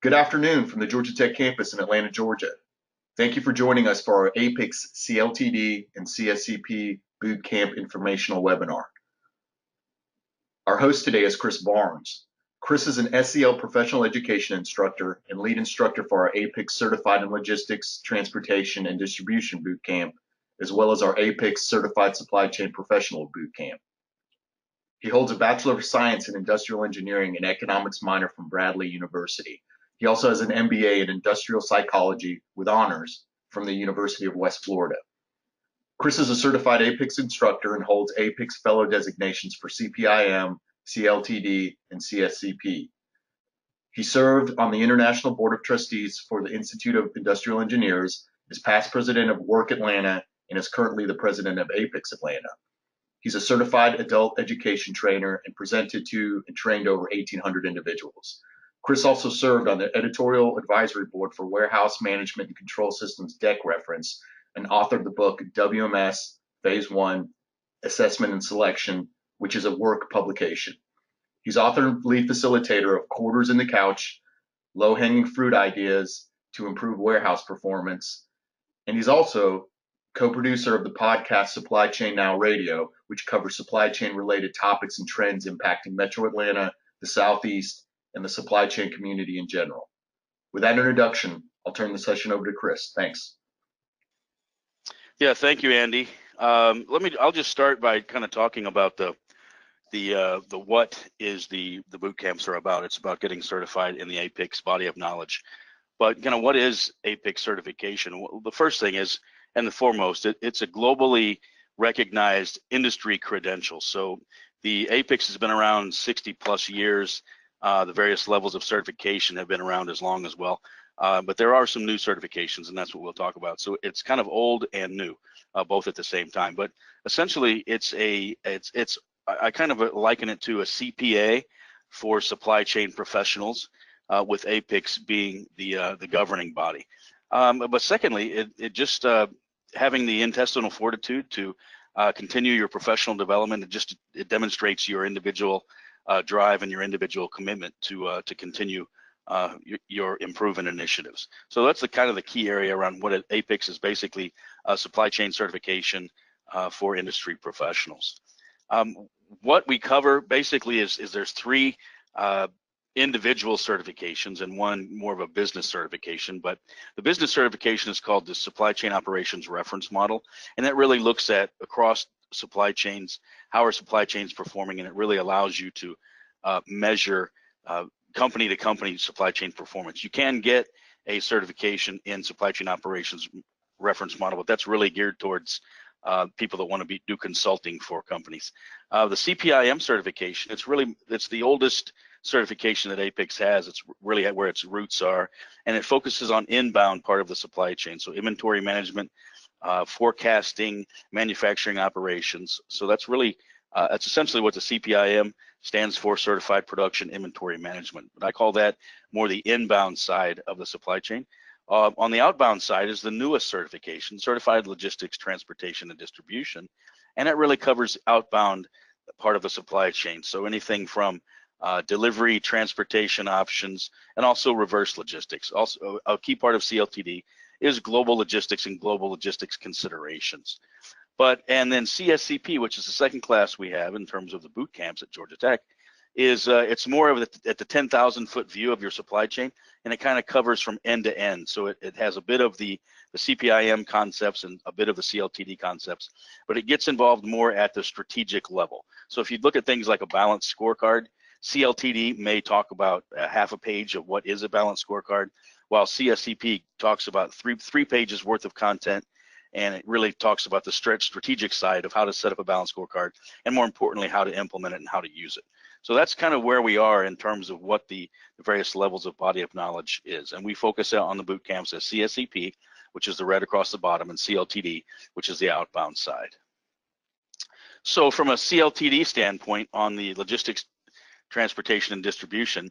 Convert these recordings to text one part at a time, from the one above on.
Good afternoon from the Georgia Tech campus in Atlanta, Georgia. Thank you for joining us for our APICS CLTD and CSCP Bootcamp Informational webinar. Our host today is Chris Barnes. Chris is an SEL professional education instructor and lead instructor for our APICS Certified in Logistics, Transportation, and Distribution Bootcamp, as well as our APICS Certified Supply Chain Professional Bootcamp. He holds a Bachelor of Science in Industrial Engineering and Economics minor from Bradley University. He also has an MBA in Industrial Psychology with honors from the University of West Florida. Chris is a certified APICS instructor and holds APICS Fellow designations for CPIM, CLTD, and CSCP. He served on the International Board of Trustees for the Institute of Industrial Engineers, is past president of Work Atlanta, and is currently the president of APICS Atlanta. He's a certified adult education trainer and presented to and trained over 1,800 individuals. Chris also served on the editorial advisory board for Warehouse Management and Control Systems Deck Reference and authored the book WMS Phase 1 Assessment and Selection, which is a work publication. He's author and lead facilitator of Quarters in the Couch, Low-Hanging Fruit Ideas to Improve Warehouse Performance, and he's also co-producer of the podcast Supply Chain Now Radio, which covers supply chain related topics and trends impacting Metro Atlanta, the Southeast, and the supply chain community in general. With that introduction, I'll turn the session over to Chris. Thanks. Yeah, thank you, Andy. I'll just start by kind of talking about the what is the boot camps are about. It's about getting certified in the APICS body of knowledge. But kind of what is APICS certification? Well, the first thing is, and the foremost, it's a globally recognized industry credential. So the APICS has been around 60 plus years. The various levels of certification have been around as long as well. But there are some new certifications, and that's what we'll talk about. So it's kind of old and new, both at the same time. But essentially, I kind of liken it to a CPA for supply chain professionals, with APICS being the governing body. But secondly, it just having the intestinal fortitude to continue your professional development. It demonstrates your individual drive and your individual commitment to continue your improvement initiatives. So that's the kind of the key area around what APICS is, basically supply chain certification for industry professionals. What we cover basically is there's three individual certifications and one more of a business certification. But the business certification is called the Supply Chain Operations Reference Model, and that really looks at across supply chains, how are supply chains performing, and it really allows you to measure company to company supply chain performance. You can get a certification in Supply Chain Operations Reference Model, but that's really geared towards people that want to do consulting for companies. The CPIM certification, it's the oldest certification that APICS has. It's really where its roots are, and it focuses on inbound part of the supply chain. So inventory management, forecasting, manufacturing operations. So that's essentially what the CPIM stands for, Certified Production Inventory Management. But I call that more the inbound side of the supply chain. On the outbound side is the newest certification, Certified Logistics, Transportation, and Distribution, and it really covers outbound part of the supply chain. So anything from delivery, transportation options, and also reverse logistics. Also, a key part of CLTD is global logistics and global logistics considerations. And then CSCP, which is the second class we have in terms of the boot camps at Georgia Tech, is it's more of at the 10,000 foot view of your supply chain, and it kind of covers from end to end. So it has a bit of the CPIM concepts and a bit of the CLTD concepts, but it gets involved more at the strategic level. So if you look at things like a balanced scorecard, CLTD may talk about half a page of what is a balanced scorecard, while CSCP talks about three pages worth of content, and it really talks about the strategic side of how to set up a balanced scorecard, and more importantly, how to implement it and how to use it. So that's kind of where we are in terms of what the various levels of body of knowledge is. And we focus out on the boot camps as CSCP, which is the red across the bottom, and CLTD, which is the outbound side. So from a CLTD standpoint on the logistics, transportation, and distribution,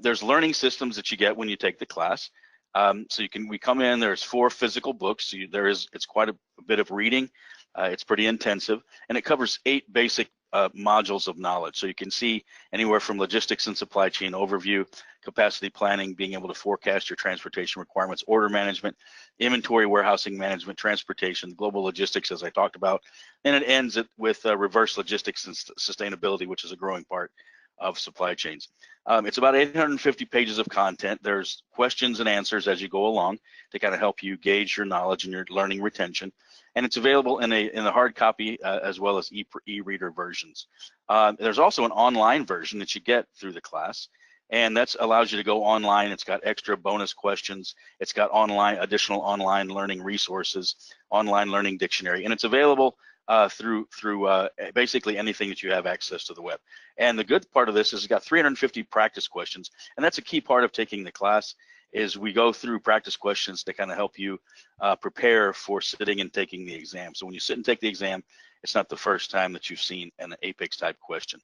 there's learning systems that you get when you take the class. So we come in, there's 4 physical books. So it's quite a bit of reading. It's pretty intensive, and it covers 8 basic modules of knowledge. So you can see anywhere from logistics and supply chain overview, capacity planning, being able to forecast your transportation requirements, order management, inventory warehousing management, transportation, global logistics, as I talked about, and it ends with reverse logistics and sustainability, which is a growing part of supply chains. It's about 850 pages of content. There's questions and answers as you go along to kind of help you gauge your knowledge and your learning retention. And it's available in a hard copy as well as e-reader versions. There's also an online version that you get through the class, and that allows you to go online. It's got extra bonus questions. It's got additional online learning resources, online learning dictionary, and it's available through basically anything that you have access to the web. And the good part of this is it's got 350 practice questions, and that's a key part of taking the class. Is we go through practice questions to kind of help you prepare for sitting and taking the exam. So when you sit and take the exam, it's not the first time that you've seen an APICS type question.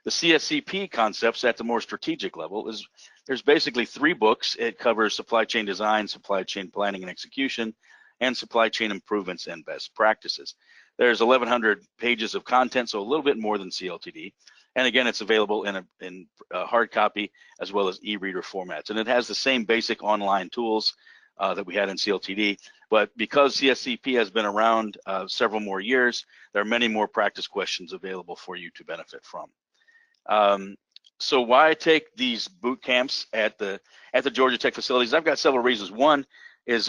The CSCP concepts at the more strategic level is there's basically 3 books. It covers supply chain design, supply chain planning and execution, and supply chain improvements and best practices. There's 1,100 pages of content, so a little bit more than CLTD. And again, it's available in a hard copy as well as e-reader formats. And it has the same basic online tools that we had in CLTD, but because CSCP has been around several more years, there are many more practice questions available for you to benefit from. So why take these boot camps at the Georgia Tech facilities? I've got several reasons. One is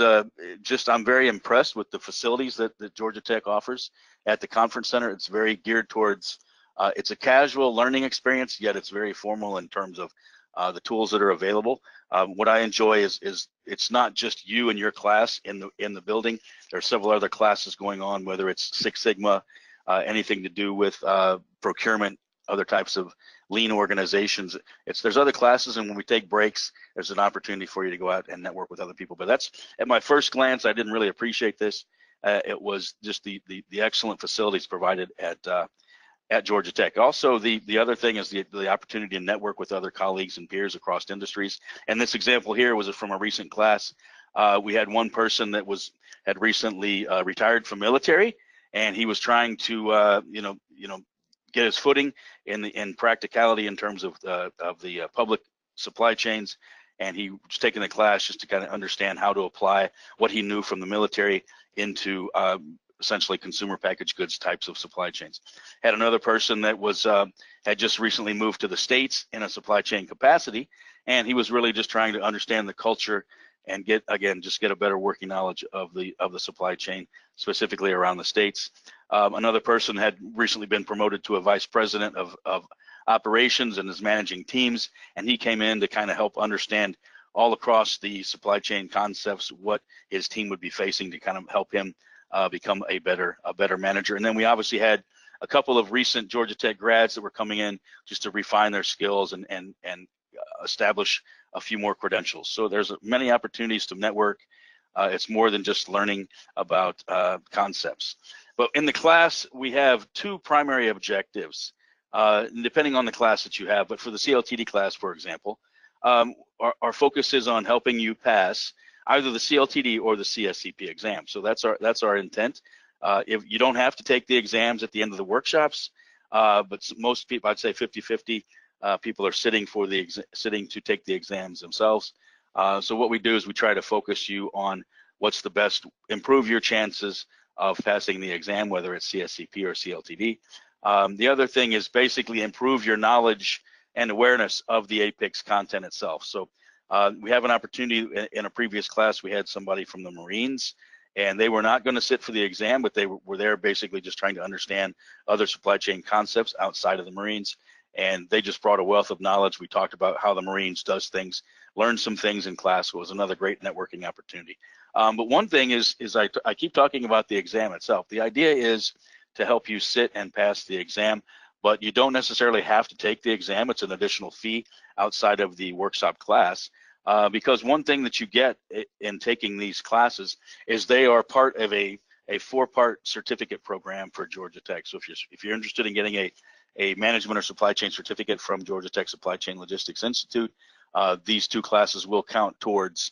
just I'm very impressed with the facilities that Georgia Tech offers at the conference center. It's very geared towards it's a casual learning experience, yet it's very formal in terms of the tools that are available. What I enjoy is it's not just you and your class in the building. There are several other classes going on, whether it's Six Sigma, anything to do with procurement, other types of lean organizations. There's other classes, and when we take breaks, there's an opportunity for you to go out and network with other people. But that's, at my first glance, I didn't really appreciate this. It was just the excellent facilities provided at Georgia Tech. Also, the other thing is the opportunity to network with other colleagues and peers across industries. And this example here was from a recent class. We had one person that had recently retired from military, and he was trying to get his footing in practicality in terms of the public supply chains. And he was taking the class just to kind of understand how to apply what he knew from the military into essentially consumer packaged goods types of supply chains. Had another person that had just recently moved to the States in a supply chain capacity, and he was really just trying to understand the culture and get a better working knowledge of the supply chain, specifically around the States. Another person had recently been promoted to a vice president of operations and is managing teams, and he came in to kind of help understand all across the supply chain concepts what his team would be facing to kind of help him become a better manager. And then we obviously had a couple of recent Georgia Tech grads that were coming in just to refine their skills and establish a few more credentials. So there's many opportunities to network. It's more than just learning about concepts. But in the class, we have 2 primary objectives, depending on the class that you have. But for the CLTD class, for example, our focus is on helping you pass either the CLTD or the CSCP exam. So that's our intent. If you don't have to take the exams at the end of the workshops, but most people, I'd say 50-50, people are sitting to take the exams themselves. So what we do is we try to focus you on what's the best, improve your chances of passing the exam, whether it's CSCP or CLTD. The other thing is basically improve your knowledge and awareness of the APICS content itself. So we have an opportunity. In a previous class, we had somebody from the Marines, and they were not going to sit for the exam, but they were there basically just trying to understand other supply chain concepts outside of the Marines. And they just brought a wealth of knowledge. We talked about how the Marines does things, learned some things in class. It was another great networking opportunity. But one thing is I keep talking about the exam itself. The idea is to help you sit and pass the exam, but you don't necessarily have to take the exam. It's an additional fee outside of the workshop class, because one thing that you get in taking these classes is they are part of a 4-part certificate program for Georgia Tech. So if you're interested in getting a management or supply chain certificate from Georgia Tech Supply Chain Logistics Institute, these 2 classes will count towards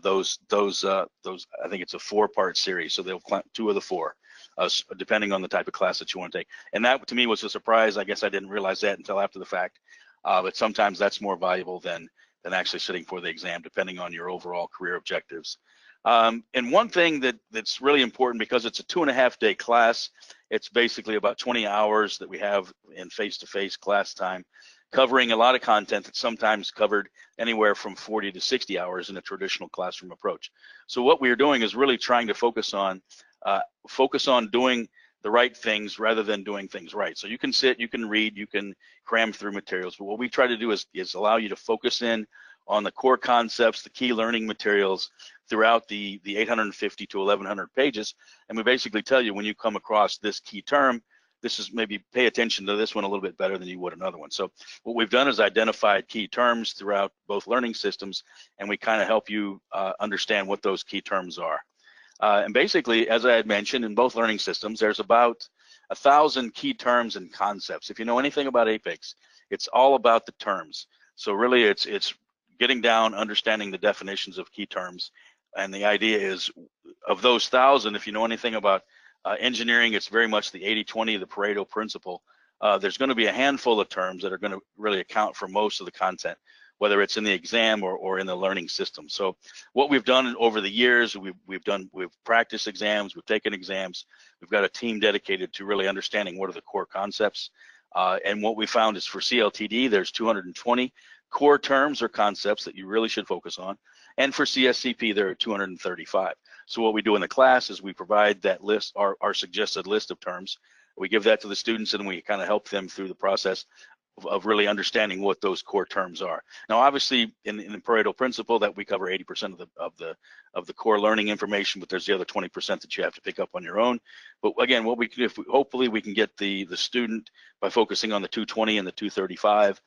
those. I think it's a 4-part series, so they'll count 2 of the 4. depending on the type of class that you want to take. And that to me was a surprise. I guess I didn't realize that until after the fact. But sometimes that's more valuable than actually sitting for the exam, depending on your overall career objectives. And one thing that's really important, because it's a 2.5-day class, it's basically about 20 hours that we have in face-to-face class time, covering a lot of content that's sometimes covered anywhere from 40 to 60 hours in a traditional classroom approach. So what we're doing is really trying to focus on doing the right things rather than doing things right. So you can sit, you can read, you can cram through materials, but what we try to do is allow you to focus in on the core concepts, the key learning materials throughout the 850 to 1100 pages. And we basically tell you, when you come across this key term, this is maybe pay attention to this one a little bit better than you would another one. So what we've done is identified key terms throughout both learning systems, and we kind of help you understand what those key terms are. And basically, as I had mentioned, in both learning systems, there's about 1,000 key terms and concepts. If you know anything about APICS, it's all about the terms. So really, it's getting down, understanding the definitions of key terms. And the idea is, of those 1,000, if you know anything about engineering, it's very much the 80-20, the Pareto principle. There's going to be a handful of terms that are going to really account for most of the content, whether it's in the exam or in the learning system. So what we've done over the years, we've practiced exams, we've taken exams, we've got a team dedicated to really understanding what are the core concepts. And what we found is for CLTD, there's 220 core terms or concepts that you really should focus on. And for CSCP, there are 235. So what we do in the class is we provide that list, our suggested list of terms. We give that to the students, and we kind of help them through the process of really understanding what those core terms are. Now, obviously, in the Pareto principle, that we cover 80% of the core learning information, but there's the other 20% that you have to pick up on your own. But again, what we can, hopefully we can get the student by focusing on the 220 and the 235,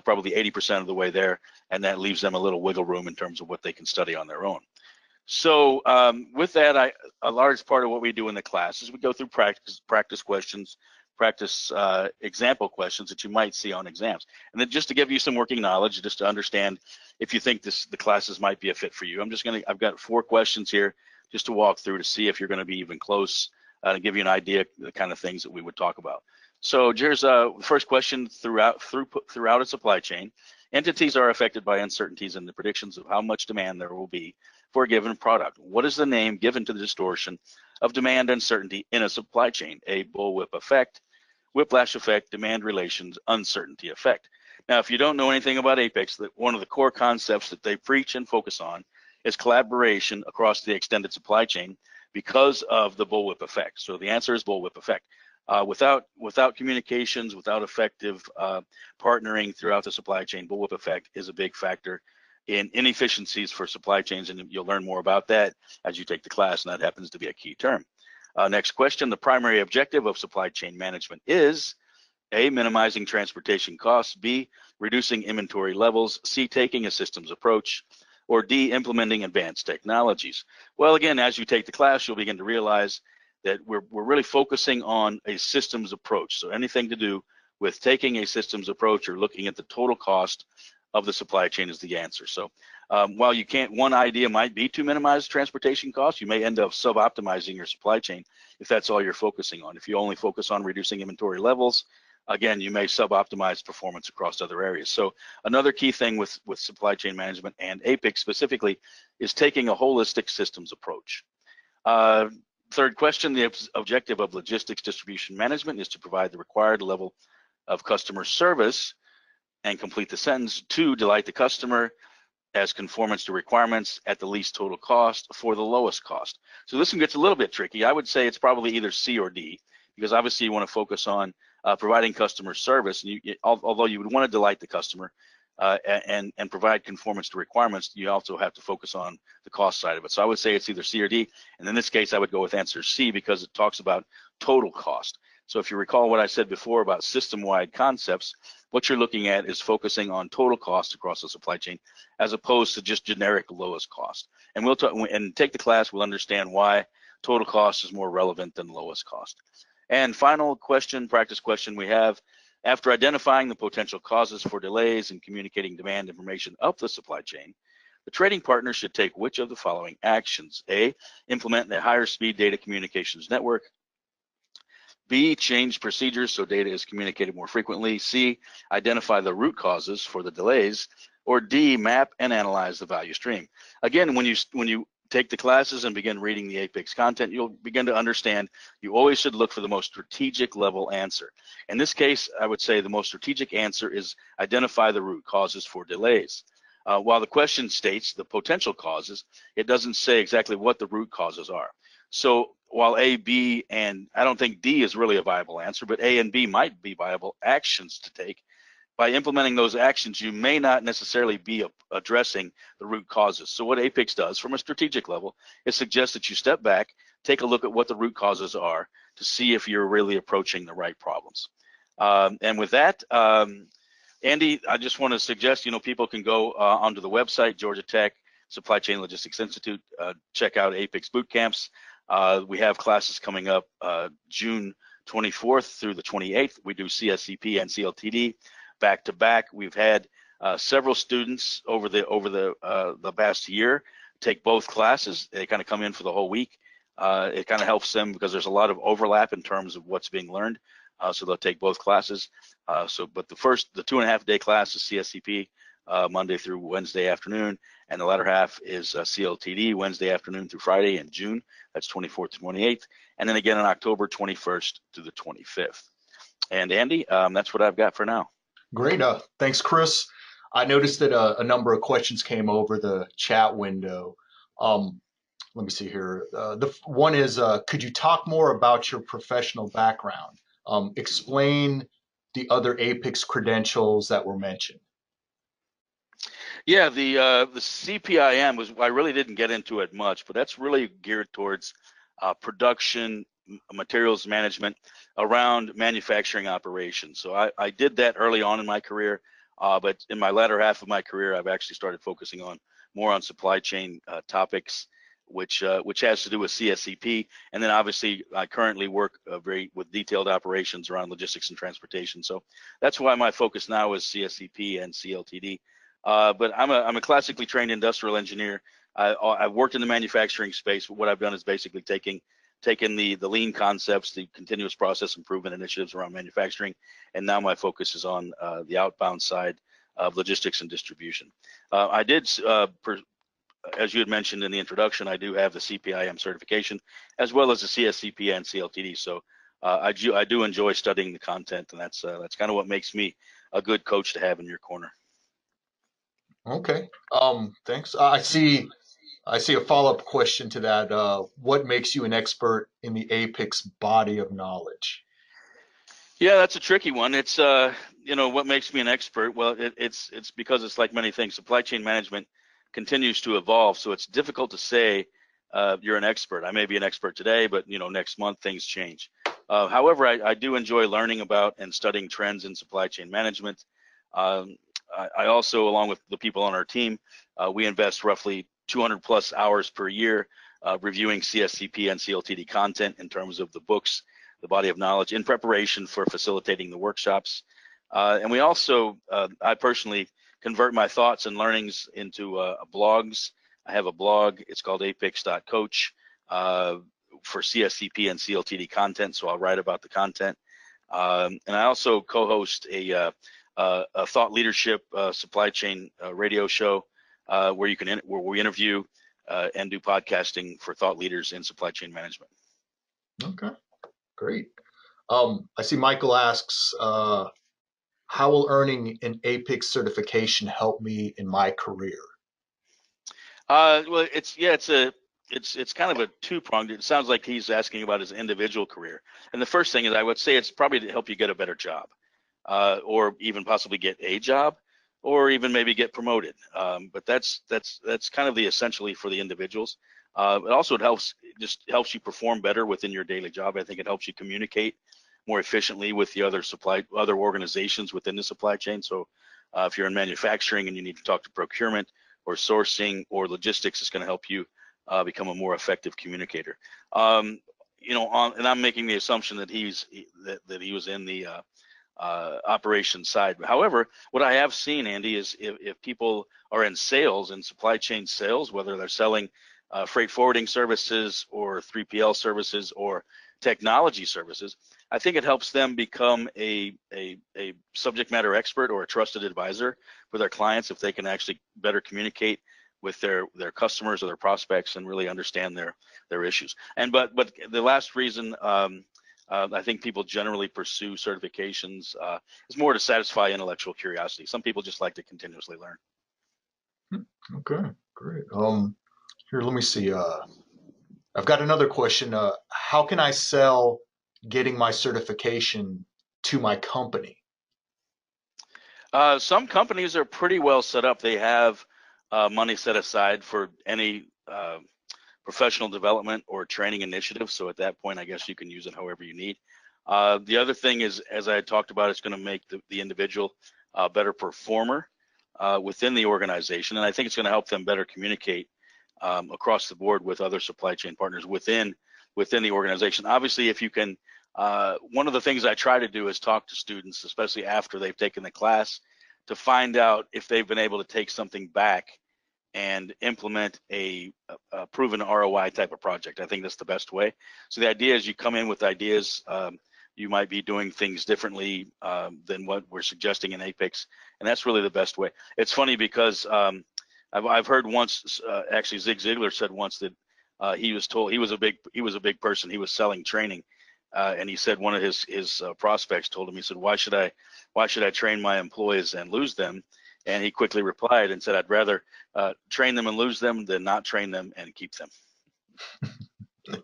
probably 80% of the way there, and that leaves them a little wiggle room in terms of what they can study on their own. So with that, a large part of what we do in the class is we go through practice questions, practice example questions that you might see on exams. And then just to give you some working knowledge, just to understand if you think the classes might be a fit for you, I've got 4 questions here just to walk through to see if you're going to be even close, to give you an idea of the kind of things that we would talk about. So here's the first question. Throughout a supply chain, entities are affected by uncertainties in the predictions of how much demand there will be for a given product. What is the name given to the distortion of demand uncertainty in a supply chain? A bullwhip effect, whiplash effect, demand relations, uncertainty effect. Now, if you don't know anything about APICS, that one of the core concepts that they preach and focus on is collaboration across the extended supply chain because of the bullwhip effect. So the answer is bullwhip effect. Without communications, without effective partnering throughout the supply chain, bullwhip effect is a big factor in inefficiencies for supply chains, and you'll learn more about that as you take the class, and that happens to be a key term. Next question, the primary objective of supply chain management is A, minimizing transportation costs, B, reducing inventory levels, C, taking a systems approach, or D, implementing advanced technologies. Well, again, as you take the class, you'll begin to realize that we're really focusing on a systems approach. So anything to do with taking a systems approach or looking at the total cost of the supply chain is the answer. So while you can't, one idea might be to minimize transportation costs, you may end up sub-optimizing your supply chain if that's all you're focusing on. If you only focus on reducing inventory levels, again, you may sub-optimize performance across other areas. So another key thing with supply chain management and APICS specifically is taking a holistic systems approach. Third question, the objective of logistics distribution management is to provide the required level of customer service, and complete the sentence, to delight the customer as conformance to requirements at the least total cost for the lowest cost. So this one gets a little bit tricky. I would say it's probably either C or D, because obviously you want to focus on providing customer service. And although you would want to delight the customer and provide conformance to requirements, you also have to focus on the cost side of it. So I would say it's either C or D. And in this case, I would go with answer C, because it talks about total cost. So if you recall what I said before about system-wide concepts, what you're looking at is focusing on total cost across the supply chain, as opposed to just generic lowest cost. And we'll talk, and take the class, we'll understand why total cost is more relevant than lowest cost. And final question, practice question we have, after identifying the potential causes for delays in communicating demand information up the supply chain, the trading partner should take which of the following actions? A, implement a higher speed data communications network. B, change procedures so data is communicated more frequently. C, identify the root causes for the delays. Or D, map and analyze the value stream. Again, when you take the classes and begin reading the APICS content, you'll begin to understand you always should look for the most strategic level answer. In this case, I would say the most strategic answer is identify the root causes for delays. While the question states the potential causes, it doesn't say exactly what the root causes are. So while A, B, and I don't think D is really a viable answer, but A and B might be viable actions to take. By implementing those actions, you may not necessarily be addressing the root causes. So what APICS does from a strategic level, it suggests that you step back, take a look at what the root causes are to see if you're really approaching the right problems. And with that, Andy, I just want to suggest, people can go onto the website, Georgia Tech Supply Chain Logistics Institute, check out APICS boot camps. We have classes coming up June 24th through the 28th. We do CSCP and CLTD back to back. We've had several students over the past year take both classes. They kind of come in for the whole week. It kind of helps them because there's a lot of overlap in terms of what's being learned. So they'll take both classes. But the 2.5 day class is CSCP Monday through Wednesday afternoon, and the latter half is CLTD Wednesday afternoon through Friday in June. That's 24th to 28th, and then again on October 21st to the 25th. And Andy, that's what I've got for now. Great. Thanks, Chris. I noticed that a number of questions came over the chat window. Let me see here. The one is, could you talk more about your professional background? Explain the other APICS credentials that were mentioned. Yeah, the CPIM I really didn't get into it much, but that's really geared towards production, materials management around manufacturing operations. So I did that early on in my career, but in my latter half of my career, I've actually started focusing more on supply chain topics, which has to do with CSCP. And then obviously I currently work with detailed operations around logistics and transportation. So that's why my focus now is CSCP and CLTD. But I'm a classically trained industrial engineer. I've worked in the manufacturing space, but what I've done is basically taken the lean concepts, the continuous process improvement initiatives around manufacturing, and now my focus is on the outbound side of logistics and distribution. I did, as you had mentioned in the introduction, I do have the CPIM certification, as well as the CSCP and CLTD. So I do enjoy studying the content, and that's kind of what makes me a good coach to have in your corner. Okay. Thanks. I see a follow-up question to that. What makes you an expert in the APICS body of knowledge? Yeah, that's a tricky one. It's what makes me an expert? Well, it's because it's like many things. Supply chain management continues to evolve, so it's difficult to say you're an expert. I may be an expert today, but next month things change. However, I do enjoy learning about and studying trends in supply chain management. I also, along with the people on our team, we invest roughly 200 plus hours per year reviewing CSCP and CLTD content in terms of the books, the body of knowledge, in preparation for facilitating the workshops. And we also, I personally convert my thoughts and learnings into blogs. I have a blog, it's called apics.coach for CSCP and CLTD content, so I'll write about the content. And I also co-host a thought leadership supply chain radio show where we interview and do podcasting for thought leaders in supply chain management. Okay, great. I see Michael asks, how will earning an APICS certification help me in my career? Well, it's kind of a two-pronged. It sounds like he's asking about his individual career. And the first thing is, I would say it's probably to help you get a better job, or even possibly get a job, or even maybe get promoted. But that's kind of the essentially for the individuals. It also helps you perform better within your daily job. I think it helps you communicate more efficiently with the other organizations within the supply chain. So if you're in manufacturing and you need to talk to procurement or sourcing or logistics, it's going to help you become a more effective communicator. And I'm making the assumption that he was in the operations side. However, what I have seen, Andy, is if people are in sales and supply chain sales, whether they're selling freight forwarding services or 3PL services or technology services, I think it helps them become a subject matter expert or a trusted advisor for their clients if they can actually better communicate with their customers or their prospects and really understand their issues. And but the last reason I think people generally pursue certifications is more to satisfy intellectual curiosity. Some people just like to continuously learn. Okay, great. Here, let me see. I've got another question. How can I sell getting my certification to my company? Some companies are pretty well set up. They have money set aside for any professional development or training initiative. So at that point, I guess you can use it however you need. The other thing is, as I talked about, it's going to make the individual a better performer within the organization. And I think it's going to help them better communicate across the board with other supply chain partners within the organization. Obviously, if you can, one of the things I try to do is talk to students, especially after they've taken the class, to find out if they've been able to take something back and implement a proven ROI type of project. I think that's the best way. So the idea is you come in with ideas. You might be doing things differently than what we're suggesting in APICS, and that's really the best way. It's funny because I've heard once, actually Zig Ziglar said once that he was told he was a big person. He was selling training, and he said one of his prospects told him, he said, why should I train my employees and lose them? And he quickly replied and said, I'd rather train them and lose them than not train them and keep them. Yeah,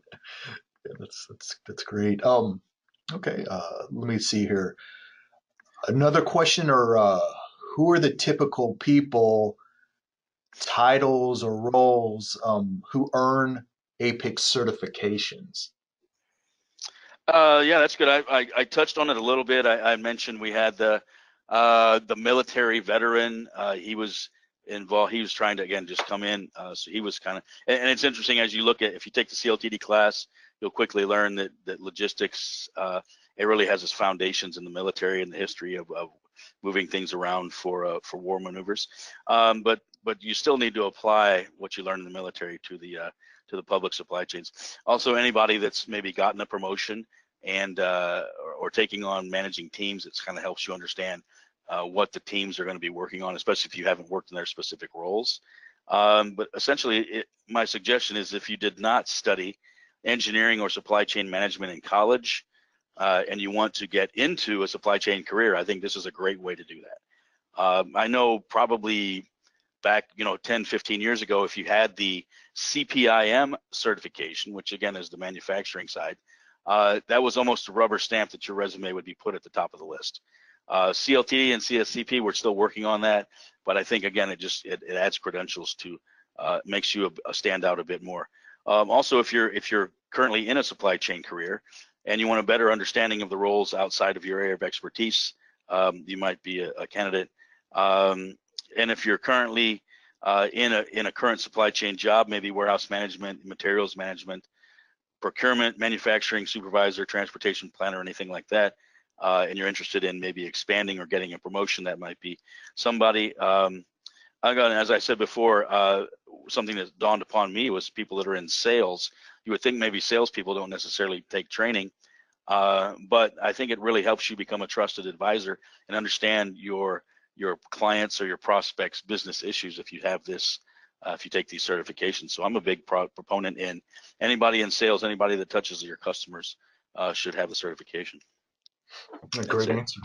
that's great. Okay, let me see here. Another question, or who are the typical people, titles or roles who earn APICS certifications? Yeah, that's good. I touched on it a little bit. I mentioned we had the military veteran. He was involved. He was trying to, again, just come in. So he was kind of, and it's interesting as you look at, if you take the CLTD class, you'll quickly learn that logistics, it really has its foundations in the military and the history of moving things around for war maneuvers. But you still need to apply what you learn in the military to the public supply chains. Also, anybody that's maybe gotten a promotion and or taking on managing teams, it kind of helps you understand what the teams are going to be working on, especially if you haven't worked in their specific roles. But essentially, my suggestion is if you did not study engineering or supply chain management in college and you want to get into a supply chain career, I think this is a great way to do that. I know probably back 10, 15 years ago, if you had the CPIM certification, which again is the manufacturing side, that was almost a rubber stamp that your resume would be put at the top of the list. CLTD and CSCP, we're still working on that, but I think again it adds credentials to makes you stand out a bit more. Also, if you're currently in a supply chain career and you want a better understanding of the roles outside of your area of expertise, you might be a candidate. And if you're currently in a current supply chain job, maybe warehouse management, materials management, procurement, manufacturing supervisor, transportation planner, anything like that, and you're interested in maybe expanding or getting a promotion, that might be somebody. As I said before, something that dawned upon me was people that are in sales. You would think maybe salespeople don't necessarily take training, but I think it really helps you become a trusted advisor and understand your clients or your prospects' business issues if you have this, if you take these certifications. So I'm a big proponent in anybody in sales, anybody that touches your customers should have the certification. A great answer.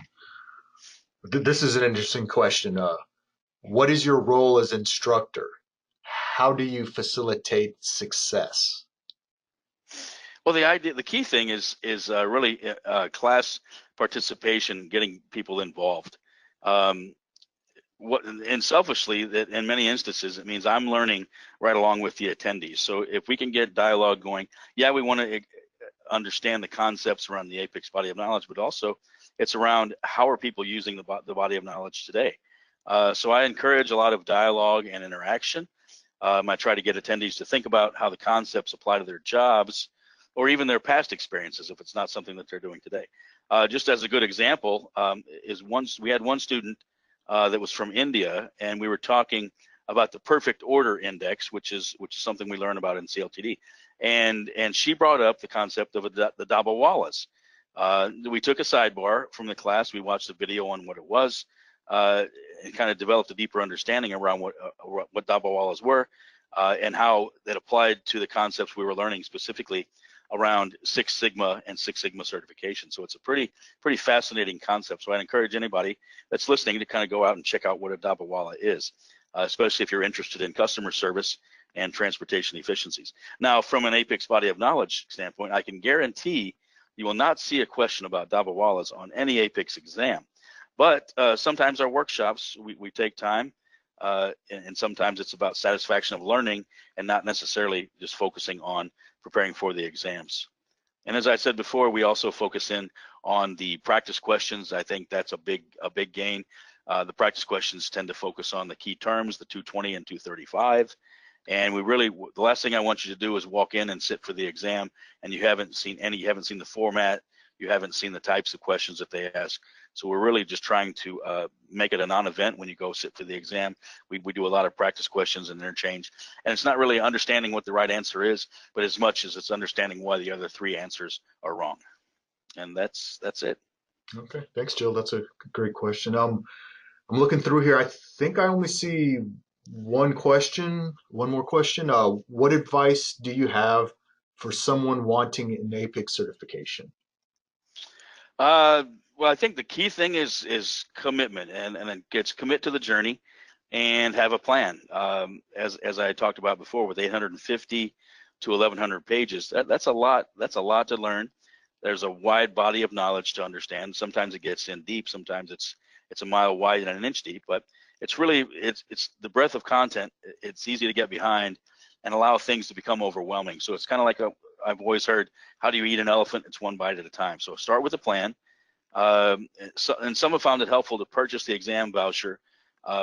This is an interesting question. What is your role as instructor? How do you facilitate success? Well, the key thing is really class participation, getting people involved. And selfishly, that in many instances, it means I'm learning right along with the attendees. So if we can get dialogue going, yeah, we want to understand the concepts around the APICS body of knowledge, but also it's around how are people using the body of knowledge today. So I encourage a lot of dialogue and interaction. I try to get attendees to think about how the concepts apply to their jobs or even their past experiences if it's not something that they're doing today. Just as a good example, we had one student that was from India, and we were talking about the perfect order index, which is something we learn about in CLTD. and she brought up the concept of the dabawalas. We took a sidebar from the class. We watched a video on what it was, and kind of developed a deeper understanding around what dabawalas were, and how that applied to the concepts we were learning, specifically around Six Sigma and Six Sigma certification. So it's a pretty fascinating concept. So I'd encourage anybody that's listening to kind of go out and check out what a dabawala is, especially if you're interested in customer service and transportation efficiencies. Now, from an APICS body of knowledge standpoint, I can guarantee you will not see a question about dabawalas on any APICS exam. But sometimes our workshops, we take time, and sometimes it's about satisfaction of learning and not necessarily just focusing on preparing for the exams. And as I said before, we also focus in on the practice questions. I think that's a big gain. The practice questions tend to focus on the key terms, the 220 and 235. And the last thing I want you to do is walk in and sit for the exam and you haven't seen the format, you haven't seen the types of questions that they ask. So we're really just trying to make it a non-event when you go sit for the exam. We do a lot of practice questions and interchange, and it's not really understanding what the right answer is, but as much as it's understanding why the other three answers are wrong. And that's it. Okay, thanks, Jill. That's a great question. I'm looking through here. I think I only see one more question. What advice do you have for someone wanting an APICS certification? Well, I think the key thing is commitment, and then commit to the journey and have a plan. As I talked about before, with 850 to 1100 pages, that's a lot to learn. There's a wide body of knowledge to understand. Sometimes it gets in deep, sometimes it's a mile wide and an inch deep, but it's the breadth of content. It's easy to get behind and allow things to become overwhelming. So it's kind of like I've always heard, how do you eat an elephant? It's one bite at a time. So start with a plan. And some have found it helpful to purchase the exam voucher,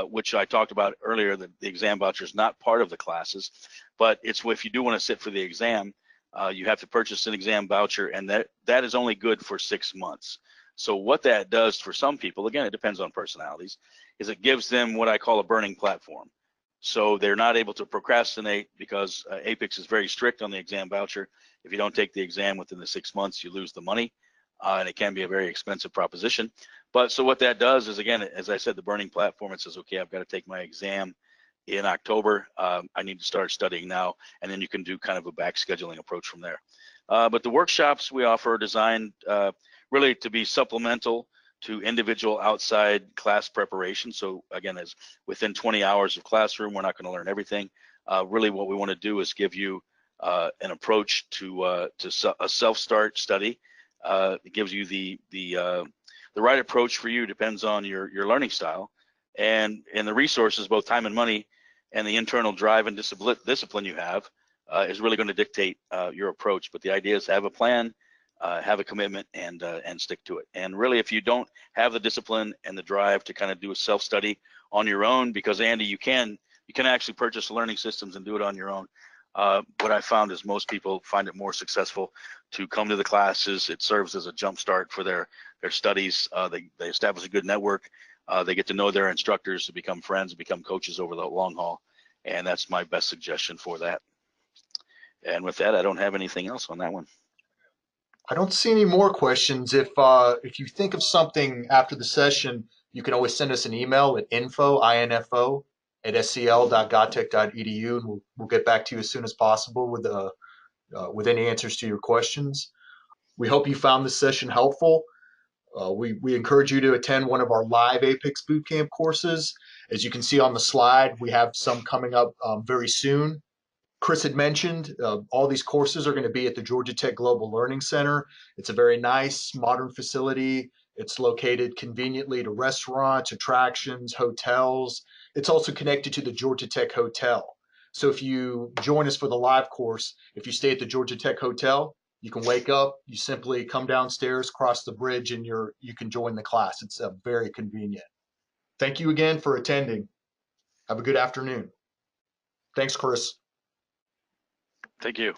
which I talked about earlier, that the exam voucher is not part of the classes, but it's if you do want to sit for the exam, you have to purchase an exam voucher, and that is only good for 6 months. So what that does for some people, again, it depends on personalities, is it gives them what I call a burning platform. So they're not able to procrastinate because APICS is very strict on the exam voucher. If you don't take the exam within the 6 months, you lose the money, and it can be a very expensive proposition. But so what that does is, again, as I said, the burning platform, it says, okay, I've got to take my exam in October. I need to start studying now, and then you can do kind of a back scheduling approach from there. But the workshops we offer are designed really to be supplemental to individual outside class preparation. So again, as within 20 hours of classroom, we're not going to learn everything. Really what we want to do is give you an approach to a self-start study. It gives you the right approach for you, depends on your learning style, and the resources, both time and money, and the internal drive and discipline you have is really going to dictate your approach. But the idea is to have a plan, have a commitment, and stick to it. And really, if you don't have the discipline and the drive to kind of do a self-study on your own, because Andy, you can actually purchase learning systems and do it on your own. What I found is most people find it more successful to come to the classes. It serves as a jump start for their studies. They establish a good network. They get to know their instructors, to become friends, become coaches over the long haul. And that's my best suggestion for that. And with that, I don't have anything else on that one. I don't see any more questions. If you think of something after the session, you can always send us an email at info@scl.godtech.edu, and we'll get back to you as soon as possible with any answers to your questions. We hope you found this session helpful. We encourage you to attend one of our live APICS Bootcamp courses. As you can see on the slide, we have some coming up very soon. Chris had mentioned all these courses are going to be at the Georgia Tech Global Learning Center. It's a very nice, modern facility. It's located conveniently to restaurants, attractions, hotels. It's also connected to the Georgia Tech Hotel. So if you join us for the live course, if you stay at the Georgia Tech Hotel, you can wake up, you simply come downstairs, cross the bridge, and you can join the class. It's very convenient. Thank you again for attending. Have a good afternoon. Thanks, Chris. Thank you.